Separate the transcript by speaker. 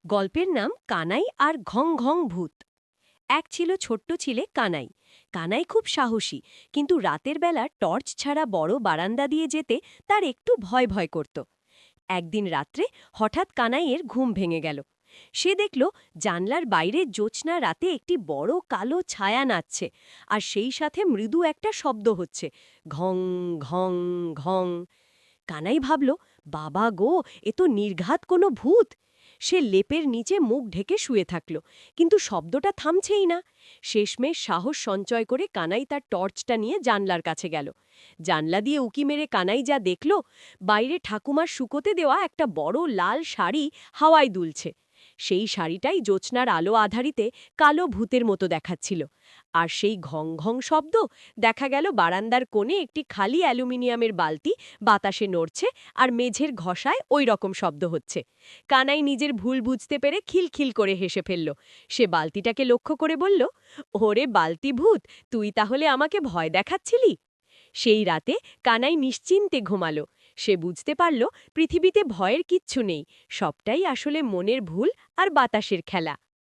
Speaker 1: গল্পের নাম কানাই আর ঘং ঘং ভূত। এক ছিল ছোট্ট ছিলে কানাই। কানাই খুব সাহসী, কিন্তু রাতের বেলা টর্চ ছাড়া বড় বারান্দা দিয়ে যেতে তার একটু ভয় ভয় করত। একদিন রাত্রে হঠাৎ কানাইয়ের ঘুম ভেঙে গেল। সে দেখল জানলার বাইরে জ্যোৎস্না রাতে একটি বড় কালো ছায়া নাচছে, আর সেই সাথে মৃদু একটা শব্দ হচ্ছে, ঘং ঘং ঘং। কানাই ভাবল, বাবা গো, এ তো নির্ঘাত কোনো ভূত। সে লেপের নিচে মুখ ঢেকে শুয়ে থাকল, কিন্তু শব্দটা থামছেই না। শেষমেশ সাহস সঞ্চয় করে কানাই তার টর্চটা নিয়ে জানলার কাছে গেল। জানলা দিয়ে উকি মেরে কানাই যা দেখল, বাইরে ঠাকুমার শুকোতে দেওয়া একটা বড় লাল শাড়ি হাওয়ায় দুলছে। সেই শাড়িটাই জ্যোৎস্নার আলো আধারিতে কালো ভূতের মতো দেখাচ্ছিল। আর সেই ঘং ঘং শব্দ, দেখা গেল বারান্দার কোণে একটি খালি অ্যালুমিনিয়ামের বালতি বাতাসে নড়ছে, আর মেঝের ঘষায় ওই রকম শব্দ হচ্ছে। কানাই নিজের ভুল বুঝতে পেরে খিলখিল করে হেসে ফেলল। সে বালতিটাকে লক্ষ্য করে বলল, ওরে বালতি ভূত, তুই তাহলে আমাকে ভয় দেখাচ্ছিলি? সেই রাতে কানাই নিশ্চিন্তে ঘুমালো। সে বুঝতে পারল পৃথিবীতে ভয়ের কিচ্ছু নেই, সবটাই আসলে মনের ভুল আর বাতাসের খেলা।